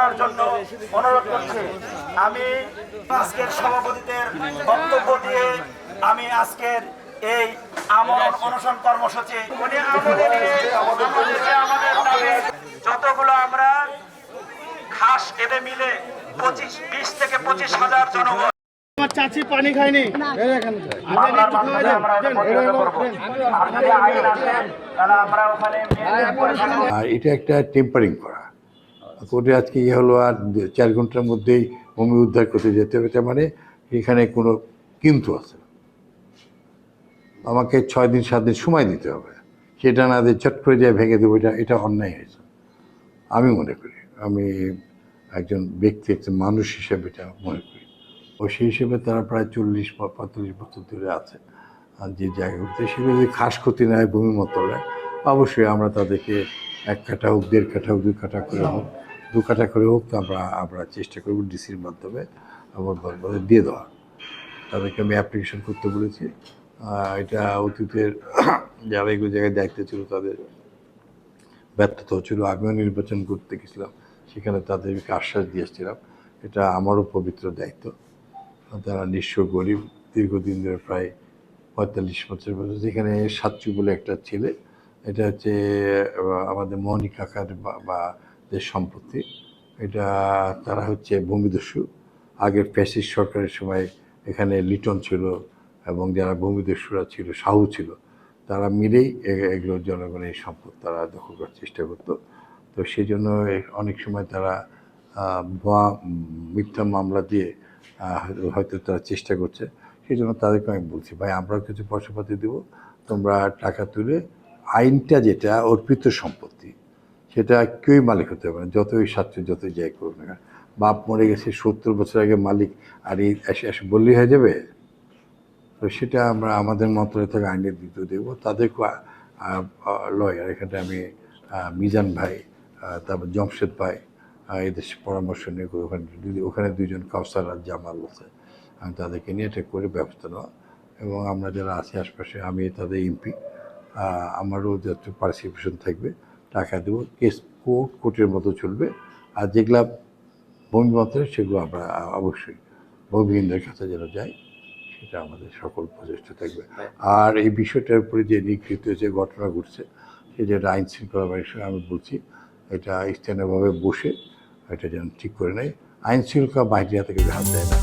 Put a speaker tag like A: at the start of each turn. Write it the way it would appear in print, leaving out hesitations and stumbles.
A: করার জন্য অনুরোধ করছি। আমি আজকের সভাপতিদের বক্তব্য দিয়ে আমি আজকের এই আমরণ অনশন কর্মসূচি আমাদের যতগুলো আমরা খাস এতে মিলে 20 থেকে 25,000 জনগণ।
B: চাচি পানি খায়নি।
C: আর এটা একটা টেম্পারিং করা কোর্টে আজকে ইয়ে হলো, আর 4 ঘন্টার মধ্যেই ভূমি উদ্ধার করতে যেতে হবে, তার মানে এখানে কোনো কিন্তু আছে। আমাকে 6 দিন 7 দিন সময় দিতে হবে, সেটা না দিয়ে চট করে যায় ভেঙে দেবো, এটা অন্যায় হয়েছে আমি মনে করি। আমি একজন ব্যক্তি, একজন মানুষ হিসেবে এটা মনে করি। ও সেই হিসেবে তারা প্রায় 40-45 বছর ধরে আছে, আর যে জায়গাগুলোতে সেগুলো যদি খাস ক্ষতি না হয় ভূমি মন্ত্রণালয়, অবশ্যই আমরা তাদেরকে 1 কাঠা হোক, 1.5 কাঠা হোক, 2 কাঠা করে হোক, 2 কাঠা করে হোক, তো আমরা চেষ্টা করব ডিসির মাধ্যমে আমার দিয়ে দেওয়া। তাদেরকে আমি অ্যাপ্লিকেশন করতে বলেছি। এটা অতীতের যারা এগুলো জায়গায় দায়িত্ব ছিল তাদের ব্যর্থতা হচ্ছিল। আমিও নির্বাচন করতে গেছিলাম, সেখানে তাদেরকে আশ্বাস দিয়েছিলাম এটা আমারও পবিত্র দায়িত্ব। তারা নিঃস্ব গরিব, দীর্ঘদিন ধরে প্রায় 45 বছর যেখানে সাচ্চু বলে একটা ছেলে, এটা হচ্ছে আমাদের মনি কাকার বা দেশ সম্পত্তি। এটা তারা হচ্ছে ভূমিদস্যু। আগের ফ্যাসিস্ট সরকারের সময় এখানে লিটন ছিল এবং যারা ভূমিদস্যুরা ছিল, সাহু ছিল, তারা মিলেই এগুলো জনগণের সম্পদ তারা দখল করার চেষ্টা করতো। তো সেই জন্য অনেক সময় তারা ভুয়া মিথ্যা মামলা দিয়ে হয়তো তারা চেষ্টা করছে। সেই জন্য তাদেরকে আমি বলছি, ভাই আমরাও কিছু পয়সাপাতি দেবো, তোমরা টাকা তুলে আইনটা যেটা অর্পিত সম্পত্তি সেটা কেউই মালিক হতে পারে না, যতই স্বার্থ যতই যাই করুক না। বাপ মরে গেছে 70 বছর আগে মালিক, আর এই এসে বললেই হয়ে যাবে? তো সেটা আমরা আমাদের মন্ত্রণালয় থেকে আইনের দিতে দেবো। তাদেরকে লয়ার এখানে আমি মিজান ভাই, তারপর জমশেদ ভাই, এদের পরামর্শ নিয়ে ওখানে 2জন কাউসার আর জামাল আছে, আমি তাদেরকে নিয়ে এটা করে ব্যবস্থা নেওয়া। এবং আমরা যারা আছি আশপাশে, আমি তাদের এমপি, আমারও যত পার্টিসিপেশন থাকবে, টাকা দেবো, কেস কোর্টের মতো চলবে। আর যেগুলা ভূমি মন্ত্রণালয় সেগুলো আমরা অবশ্যই ভূমিহীনদের কাছে যেন যাই, সেটা আমাদের সকল প্রচেষ্টা থাকবে। আর এই বিষয়টার উপরে যে নিকৃত যে ঘটনা ঘটছে, সে যেটা আইন শৃঙ্খলা বাহিনীর সঙ্গে আমি বলছি, এটা স্থানীয়ভাবে বসে এটা যেন ঠিক করে নেয়। আইন শৃঙ্খলা বাহিনীর হাতে হাত দেয় না।